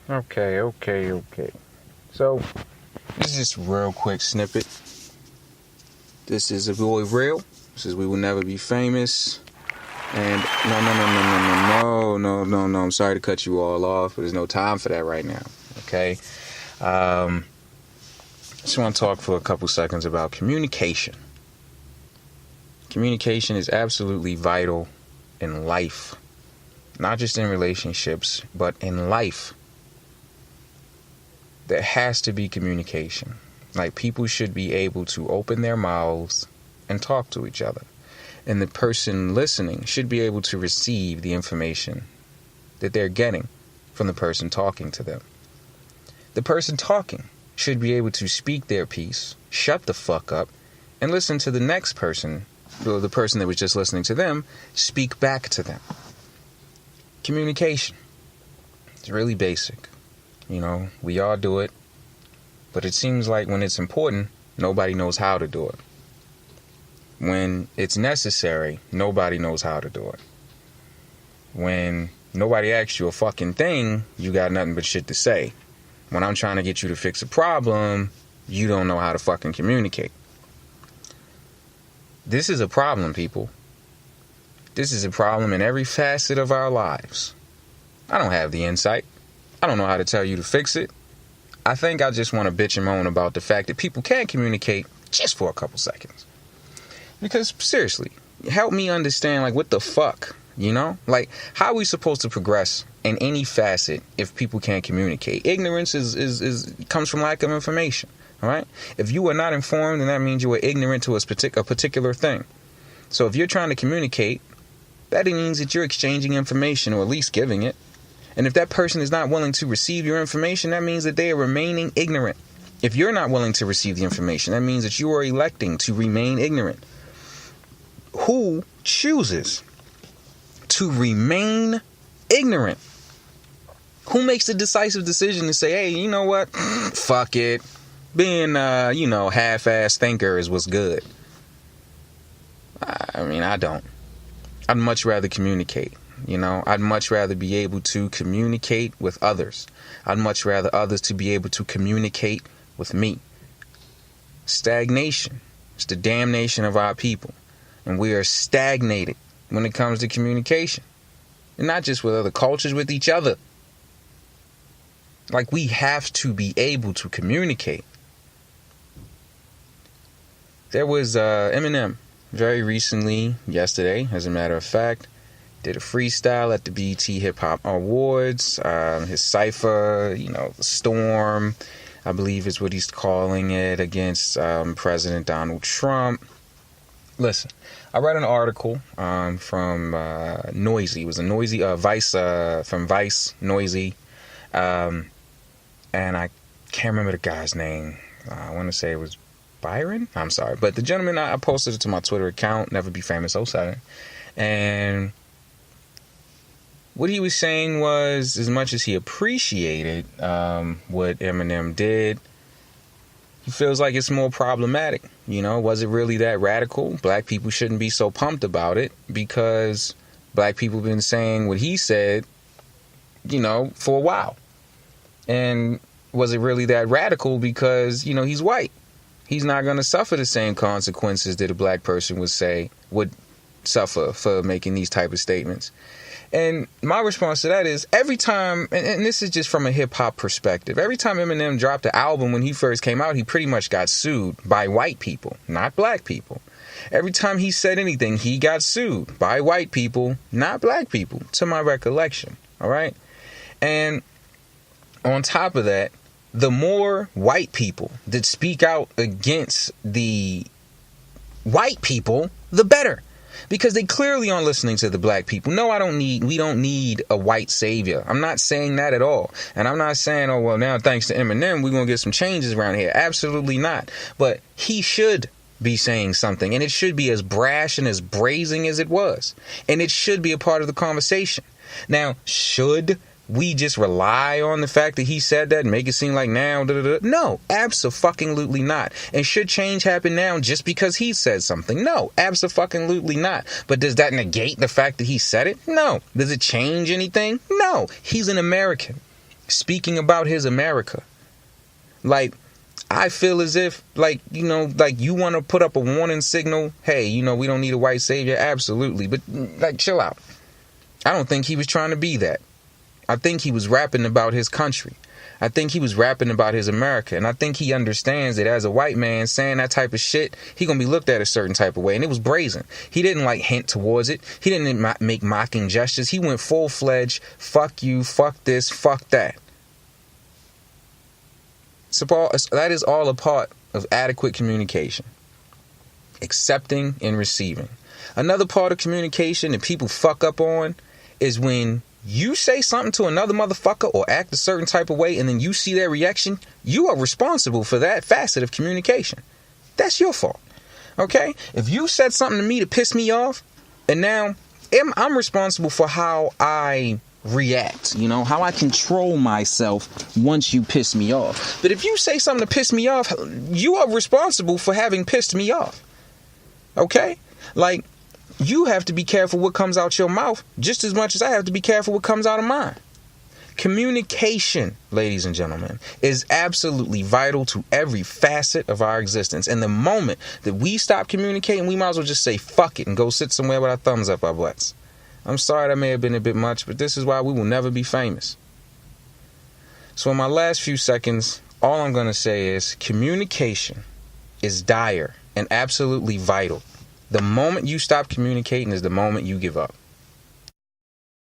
Okay. So, this is just a real quick snippet. This is a boy real. This is We Will Never Be Famous. And no. I'm sorry to cut you all off, but there's no time for that right now. Okay? Just want to talk for a couple seconds about communication. Communication is absolutely vital in life. Not just in relationships, but in life. There has to be communication. Like, people should be able to open their mouths and talk to each other. And the person listening should be able to receive the information that they're getting from the person talking to them. The person talking should be able to speak their piece, shut the fuck up, and listen to the next person, or the person that was just listening to them, speak back to them. Communication. It's really basic. You know, we all do it, but it seems like when it's important, nobody knows how to do it. When it's necessary, nobody knows how to do it. When nobody asks you a fucking thing, you got nothing but shit to say. When I'm trying to get you to fix a problem, you don't know how to fucking communicate. This is a problem, people. This is a problem in every facet of our lives. I don't have the insight. I don't know how to tell you to fix it. I think I just want to bitch and moan about the fact that people can't communicate just for a couple seconds. Because, seriously, help me understand, like, what the fuck, you know? Like, how are we supposed to progress in any facet if people can't communicate? Ignorance comes from lack of information, all right? If you are not informed, then that means you are ignorant to a particular thing. So if you're trying to communicate, that means that you're exchanging information, or at least giving it. And if that person is not willing to receive your information, that means that they are remaining ignorant. If you're not willing to receive the information, that means that you are electing to remain ignorant. Who chooses to remain ignorant? Who makes the decisive decision to say, hey, you know what? Fuck it. Being, half-ass thinker is what's good. I mean, I don't. I'd much rather communicate. You know, I'd much rather be able to communicate with others. I'd much rather others to be able to communicate with me. Stagnation. It's the damnation of our people. And we are stagnated when it comes to communication. And not just with other cultures, with each other. Like, we have to be able to communicate. There was Eminem very recently, yesterday, as a matter of fact, did a freestyle at the BET Hip Hop Awards. His cypher, Storm, I believe is what he's calling it, against President Donald Trump. Listen, I read an article from Noisy. It was a Noisy Vice, from Vice, Noisy, and I can't remember the guy's name. I want to say it was Byron. I'm sorry, but the gentleman, I posted it to my Twitter account, Never Be Famous 07, and what he was saying was, as much as he appreciated what Eminem did, he feels like it's more problematic. Was it really that radical? Black people shouldn't be so pumped about it, because black people have been saying what he said, for a while. And was it really that radical? Because, he's white. He's not going to suffer the same consequences that a black person would suffer for making these type of statements. And my response to that is, every time, and this is just from a hip-hop perspective, every time Eminem dropped an album when he first came out, he pretty much got sued by white people, not black people. Every time he said anything, he got sued by white people, not black people, to my recollection, all right? And on top of that, the more white people that speak out against the white people, the better. Because they clearly aren't listening to the black people. No, we don't need a white savior. I'm not saying that at all. And I'm not saying, oh, well, now thanks to Eminem, we're going to get some changes around here. Absolutely not. But he should be saying something. And it should be as brash and as brazen as it was. And it should be a part of the conversation. Now, should we just rely on the fact that he said that and make it seem like now? No, abso-fucking-lutely not. And should change happen now just because he said something? No, abso-fucking-lutely not. But does that negate the fact that he said it? No. Does it change anything? No. He's an American. speaking about his America. Like, I feel as if, like, you know, like you want to put up a warning signal. Hey, you know, we don't need a white savior. Absolutely. But, like, chill out. I don't think he was trying to be that. I think he was rapping about his country. I think he was rapping about his America. And I think he understands that as a white man saying that type of shit, he going to be looked at a certain type of way. And it was brazen. He didn't like hint towards it. He didn't make mocking gestures. He went full-fledged, fuck you, fuck this, fuck that. So that is all a part of adequate communication. Accepting and receiving. Another part of communication that people fuck up on is when you say something to another motherfucker or act a certain type of way and then you see their reaction, you are responsible for that facet of communication. That's your fault. Okay? If you said something to me to piss me off, and now I'm responsible for how I react, you know, how I control myself once you piss me off. But if you say something to piss me off, you are responsible for having pissed me off. Okay? Like, you have to be careful what comes out your mouth just as much as I have to be careful what comes out of mine. Communication, ladies and gentlemen, is absolutely vital to every facet of our existence. And the moment that we stop communicating, we might as well just say fuck it and go sit somewhere with our thumbs up our butts. I'm sorry that may have been a bit much, but this is why we will never be famous. So in my last few seconds, all I'm going to say is communication is dire and absolutely vital. The moment you stop communicating is the moment you give up.